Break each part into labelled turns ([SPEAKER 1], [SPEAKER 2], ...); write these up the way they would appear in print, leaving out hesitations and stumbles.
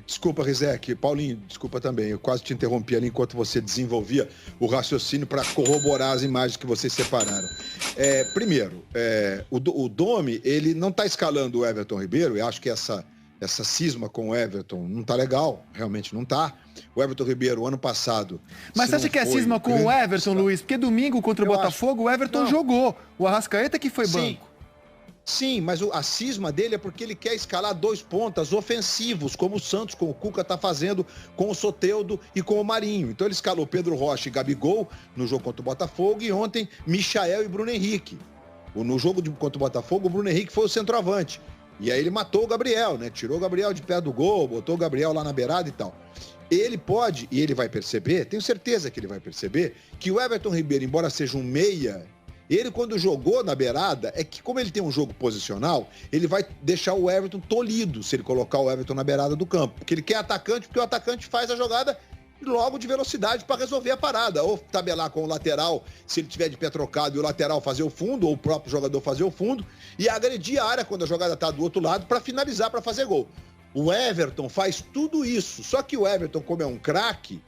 [SPEAKER 1] Desculpa, Rizek, Paulinho, desculpa também, eu quase te interrompi ali enquanto você desenvolvia o raciocínio para corroborar as imagens que vocês separaram. Primeiro, o Domi, ele não está escalando o Everton Ribeiro, eu acho que essa cisma com o Everton não tá legal, realmente não tá. O Everton Ribeiro, ano passado...
[SPEAKER 2] Mas você acha que é cisma com o Everton, Luiz? Porque domingo contra o Botafogo, o Everton jogou, o Arrascaeta que foi banco.
[SPEAKER 1] Sim, mas a cisma dele é porque ele quer escalar 2 pontas ofensivos, como o Santos, com o Cuca, está fazendo com o Soteldo e com o Marinho. Então ele escalou Pedro Rocha e Gabigol no jogo contra o Botafogo e ontem Michael e Bruno Henrique. No jogo contra o Botafogo, o Bruno Henrique foi o centroavante. E aí ele matou o Gabriel, né? Tirou o Gabriel de perto do gol, botou o Gabriel lá na beirada e tal. Ele pode, e ele vai perceber, tenho certeza que ele vai perceber, que o Everton Ribeiro, embora seja um meia... Ele, quando jogou na beirada, é que como ele tem um jogo posicional, ele vai deixar o Everton tolhido se ele colocar o Everton na beirada do campo. Porque ele quer atacante, porque o atacante faz a jogada logo de velocidade para resolver a parada. Ou tabelar com o lateral, se ele tiver de pé trocado, e o lateral fazer o fundo, ou o próprio jogador fazer o fundo, e agredir a área quando a jogada está do outro lado para finalizar, para fazer gol. O Everton faz tudo isso. Só que o Everton, como é um craque,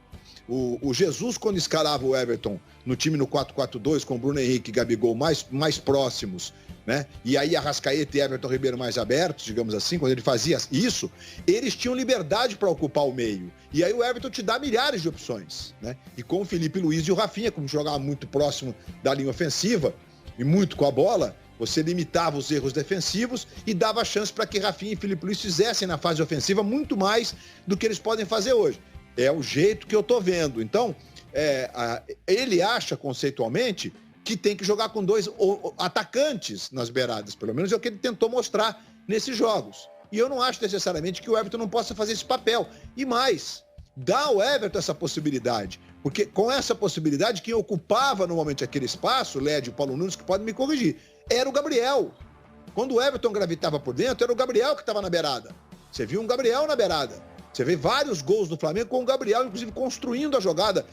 [SPEAKER 1] o Jesus, quando escalava o Everton no time no 4-4-2, com o Bruno Henrique e Gabigol mais próximos, né? E aí Arrascaeta e Everton Ribeiro mais abertos, digamos assim, quando ele fazia isso, eles tinham liberdade para ocupar o meio. E aí o Everton te dá milhares de opções, né? E com o Felipe Luiz e o Rafinha, como jogava muito próximo da linha ofensiva e muito com a bola, você limitava os erros defensivos e dava chance para que Rafinha e Felipe Luiz fizessem na fase ofensiva muito mais do que eles podem fazer hoje. É o jeito que eu tô vendo. Então, ele acha conceitualmente que tem que jogar com 2 atacantes nas beiradas. Pelo menos é o que ele tentou mostrar nesses jogos. E eu não acho necessariamente que o Everton não possa fazer esse papel. E mais, dá ao Everton essa possibilidade. Porque com essa possibilidade, quem ocupava normalmente aquele espaço, Lédio e Paulo Nunes, que podem me corrigir, era o Gabriel. Quando o Everton gravitava por dentro, era o Gabriel que estava na beirada. Você viu um Gabriel na beirada. Você vê vários gols do Flamengo com o Gabriel, inclusive, construindo a jogada,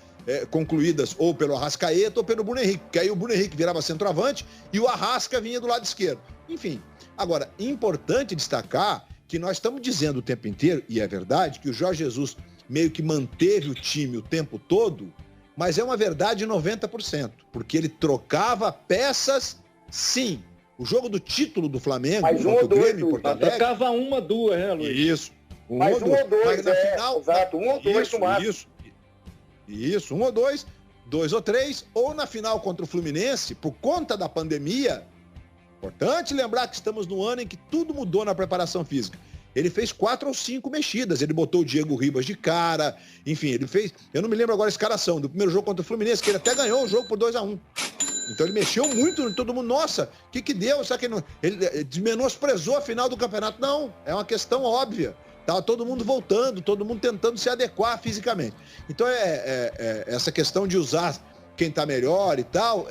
[SPEAKER 1] concluídas ou pelo Arrascaeta ou pelo Bruno Henrique, porque aí o Bruno Henrique virava centroavante e o Arrasca vinha do lado esquerdo. Enfim, agora, importante destacar que nós estamos dizendo o tempo inteiro, e é verdade, que o Jorge Jesus meio que manteve o time o tempo todo, mas é uma verdade 90%, porque ele trocava peças, sim. O jogo do título do Flamengo,
[SPEAKER 3] contra o Grêmio,
[SPEAKER 1] Porto Alegre...
[SPEAKER 3] Trocava 1 ou 2, né, Luiz?
[SPEAKER 1] Isso.
[SPEAKER 3] Mais 1 ou 2,
[SPEAKER 1] mas na final,
[SPEAKER 3] exato, 1 ou 2 no máximo.
[SPEAKER 1] Isso, 1 ou 2, 2 ou 3, ou na final contra o Fluminense, por conta da pandemia. Importante lembrar que estamos no ano em que tudo mudou na preparação física. Ele fez 4 ou 5 mexidas, ele botou o Diego Ribas de cara, enfim, ele fez, eu não me lembro agora a escalação do primeiro jogo contra o Fluminense, que ele até ganhou o jogo por 2-1. Então ele mexeu muito em todo mundo. Nossa, o que deu? Será que ele menosprezou a final do campeonato? Não, é uma questão óbvia. Tava todo mundo voltando, todo mundo tentando se adequar fisicamente. Então essa questão de usar quem tá melhor e tal,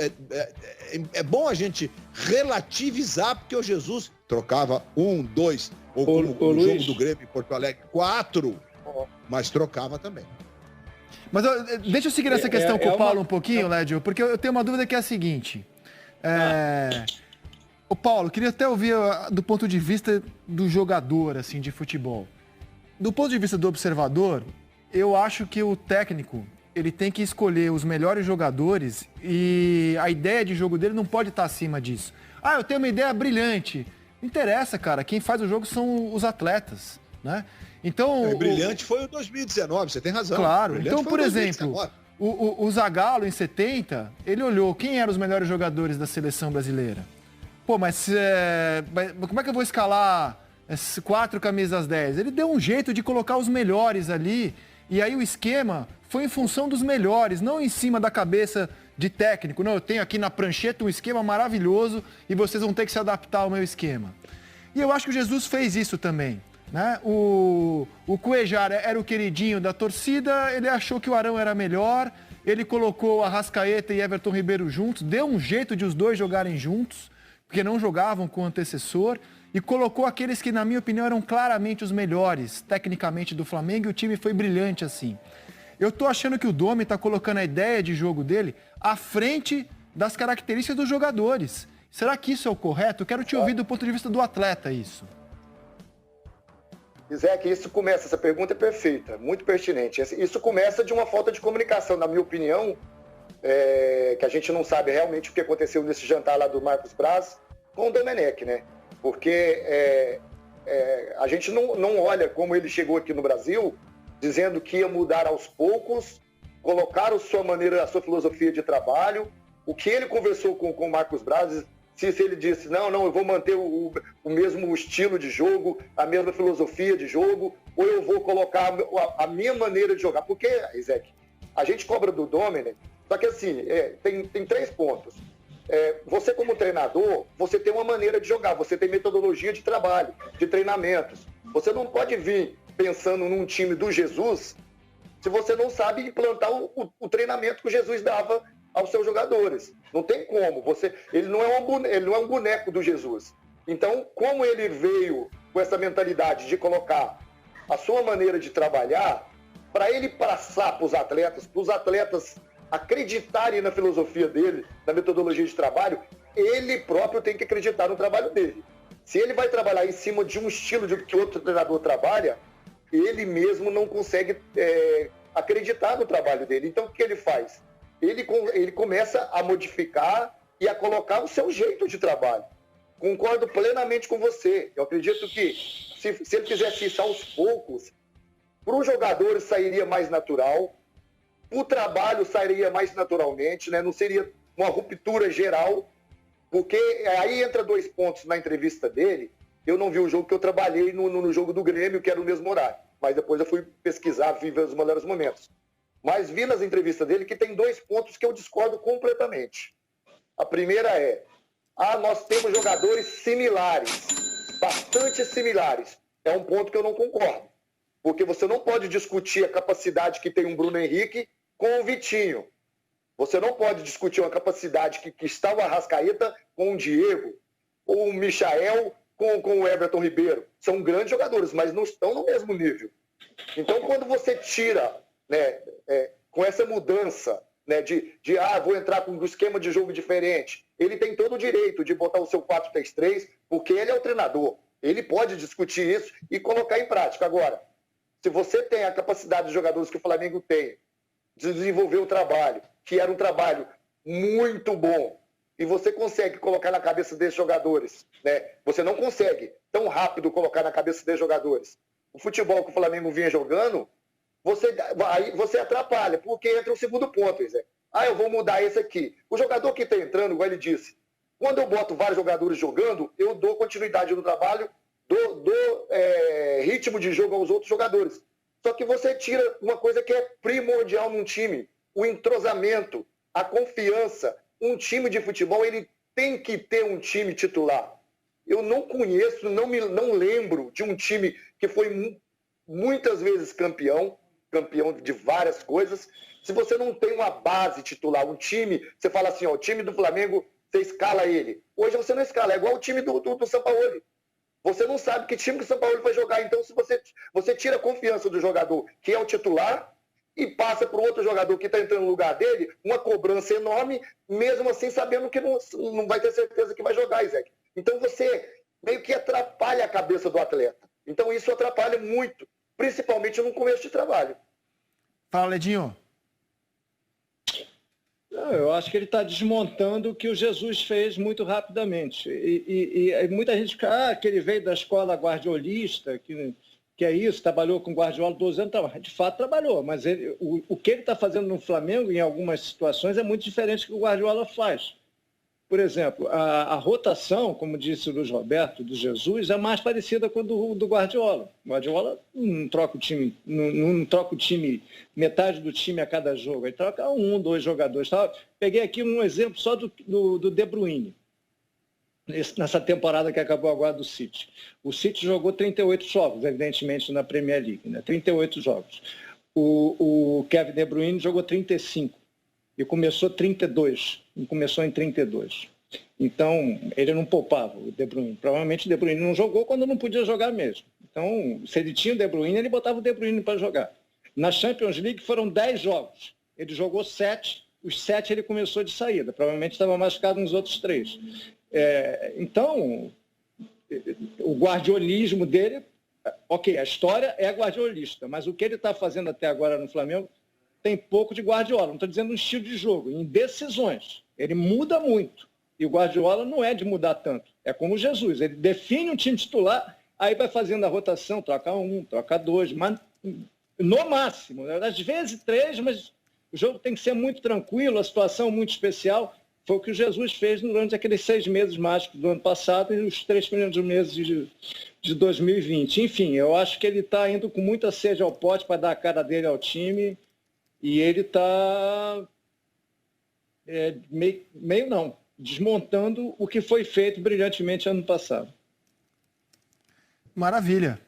[SPEAKER 1] é bom a gente relativizar, porque o Jesus trocava 1, 2, ou como o jogo do Grêmio em Porto Alegre, 4, mas trocava também.
[SPEAKER 2] Mas deixa eu seguir essa questão com o Paulo um pouquinho, Lédio, porque eu tenho uma dúvida que é a seguinte. O Paulo, queria até ouvir do ponto de vista do jogador, assim, de futebol. Do ponto de vista do observador, eu acho que o técnico, ele tem que escolher os melhores jogadores e a ideia de jogo dele não pode estar acima disso. Ah, eu tenho uma ideia brilhante. Não interessa, cara. Quem faz o jogo são os atletas, né? Então,
[SPEAKER 1] brilhante foi o 2019, você tem razão.
[SPEAKER 2] Claro. Então, por exemplo, o Zagallo, em 70, ele olhou quem eram os melhores jogadores da seleção brasileira. Pô, mas como é que eu vou escalar 4 camisas 10? Ele deu um jeito de colocar os melhores ali, e aí o esquema foi em função dos melhores, não em cima da cabeça de técnico. Não, eu tenho aqui na prancheta um esquema maravilhoso e vocês vão ter que se adaptar ao meu esquema. E eu acho que o Jesus fez isso também. Né? O Cuejar era o queridinho da torcida, ele achou que o Arão era melhor, ele colocou Arrascaeta e Everton Ribeiro juntos, deu um jeito de os dois jogarem juntos, porque não jogavam com o antecessor, e colocou aqueles que, na minha opinião, eram claramente os melhores, tecnicamente, do Flamengo, e o time foi brilhante assim. Eu tô achando que o Domi tá colocando a ideia de jogo dele à frente das características dos jogadores. Será que isso é o correto? Eu quero te ouvir do ponto de vista do atleta isso.
[SPEAKER 3] Isaac, essa pergunta é perfeita, muito pertinente. Isso começa de uma falta de comunicação, na minha opinião, que a gente não sabe realmente o que aconteceu nesse jantar lá do Marcos Braz com o Domenech, né? Porque a gente não olha como ele chegou aqui no Brasil, dizendo que ia mudar aos poucos, colocar a sua filosofia de trabalho. O que ele conversou com o Marcos Braz, se ele disse, não, eu vou manter o mesmo estilo de jogo, a mesma filosofia de jogo, ou eu vou colocar a minha maneira de jogar. Porque, Isaac, a gente cobra do Domenech, só que assim, tem 3 pontos. Você como treinador, você tem uma maneira de jogar, você tem metodologia de trabalho, de treinamentos. Você não pode vir pensando num time do Jesus se você não sabe implantar o treinamento que o Jesus dava aos seus jogadores. Não tem como. Ele não é um boneco do Jesus. Então, como ele veio com essa mentalidade de colocar a sua maneira de trabalhar, para ele passar para os atletas acreditarem na filosofia dele, na metodologia de trabalho, ele próprio tem que acreditar no trabalho dele. Se ele vai trabalhar em cima de um estilo que outro treinador trabalha, ele mesmo não consegue acreditar no trabalho dele. Então, o que ele faz? Ele começa a modificar e a colocar o seu jeito de trabalho. Concordo plenamente com você. Eu acredito que se ele fizesse isso aos poucos, para os jogadores sairia mais natural, o trabalho sairia mais naturalmente, né? Não seria uma ruptura geral, porque aí entra 2 pontos na entrevista dele. Eu não vi o jogo, que eu trabalhei no jogo do Grêmio, que era no mesmo horário, mas depois eu fui pesquisar, vi os melhores momentos. Mas vi nas entrevistas dele que tem 2 pontos que eu discordo completamente. A primeira nós temos jogadores similares, bastante similares. É um ponto que eu não concordo, porque você não pode discutir a capacidade que tem um Bruno Henrique com o Vitinho. Você não pode discutir uma capacidade que está o Arrascaeta com o Diego, ou o Michael com o Everton Ribeiro. São grandes jogadores, mas não estão no mesmo nível. Então, quando você tira, né, com essa mudança, né, vou entrar com um esquema de jogo diferente, ele tem todo o direito de botar o seu 4-3-3, porque ele é o treinador. Ele pode discutir isso e colocar em prática. Agora, se você tem a capacidade de jogadores que o Flamengo tem, de desenvolver o trabalho, que era um trabalho muito bom, e você consegue colocar na cabeça desses jogadores, né? Você não consegue tão rápido colocar na cabeça desses jogadores o futebol que o Flamengo vinha jogando, você atrapalha, porque entra o segundo ponto, Zé. Eu vou mudar esse aqui. O jogador que está entrando, igual ele disse, quando eu boto vários jogadores jogando, eu dou continuidade no trabalho, dou ritmo de jogo aos outros jogadores. Só que você tira uma coisa que é primordial num time, o entrosamento, a confiança. Um time de futebol, ele tem que ter um time titular. Eu não conheço, não lembro de um time que foi muitas vezes campeão de várias coisas. Se você não tem uma base titular, um time, você fala assim, o time do Flamengo, você escala ele. Hoje você não escala, é igual o time do São Paulo. Você não sabe que time que o São Paulo vai jogar. Então, se você tira a confiança do jogador, que é o titular, e passa para o outro jogador que está entrando no lugar dele, uma cobrança enorme, mesmo assim sabendo que não vai ter certeza que vai jogar, Isaac. Então, você meio que atrapalha a cabeça do atleta. Então, isso atrapalha muito, principalmente no começo de trabalho.
[SPEAKER 2] Fala, Ledinho.
[SPEAKER 4] Eu acho que ele está desmontando o que o Jesus fez muito rapidamente. E muita gente fica, que ele veio da escola guardiolista, que é isso, trabalhou com Guardiola 12 anos, de fato trabalhou, mas o que ele está fazendo no Flamengo, em algumas situações, é muito diferente do que o Guardiola faz. Por exemplo, a rotação, como disse o Luiz Roberto, do Jesus, é mais parecida com a do Guardiola. O Guardiola não troca o time, não troca o time, metade do time a cada jogo, ele troca 1, 2 jogadores. Peguei aqui um exemplo só do De Bruyne, nessa temporada que acabou agora do City. O City jogou 38 jogos, evidentemente, na Premier League, né? 38 jogos. O Kevin De Bruyne jogou 35 e começou 32, e começou em 32. Então, ele não poupava o De Bruyne. Provavelmente o De Bruyne não jogou quando não podia jogar mesmo. Então, se ele tinha o De Bruyne, ele botava o De Bruyne para jogar. Na Champions League foram 10 jogos. Ele jogou 7, os 7 ele começou de saída. Provavelmente estava machucado nos outros 3. Então, o guardiolismo dele Ok, a história é guardiolista, mas o que ele está fazendo até agora no Flamengo tem pouco de Guardiola. Não estou dizendo um estilo de jogo, em decisões. Ele muda muito. E o Guardiola não é de mudar tanto. É como o Jesus. Ele define um time titular, aí vai fazendo a rotação, troca um, troca dois, mas no máximo. Às vezes 3, mas o jogo tem que ser muito tranquilo, a situação muito especial. Foi o que o Jesus fez durante aqueles 6 meses mágicos do ano passado e os 3 primeiros meses de 2020. Enfim, eu acho que ele está indo com muita sede ao pote para dar a cara dele ao time e ele está meio não, desmontando o que foi feito brilhantemente ano passado.
[SPEAKER 2] Maravilha.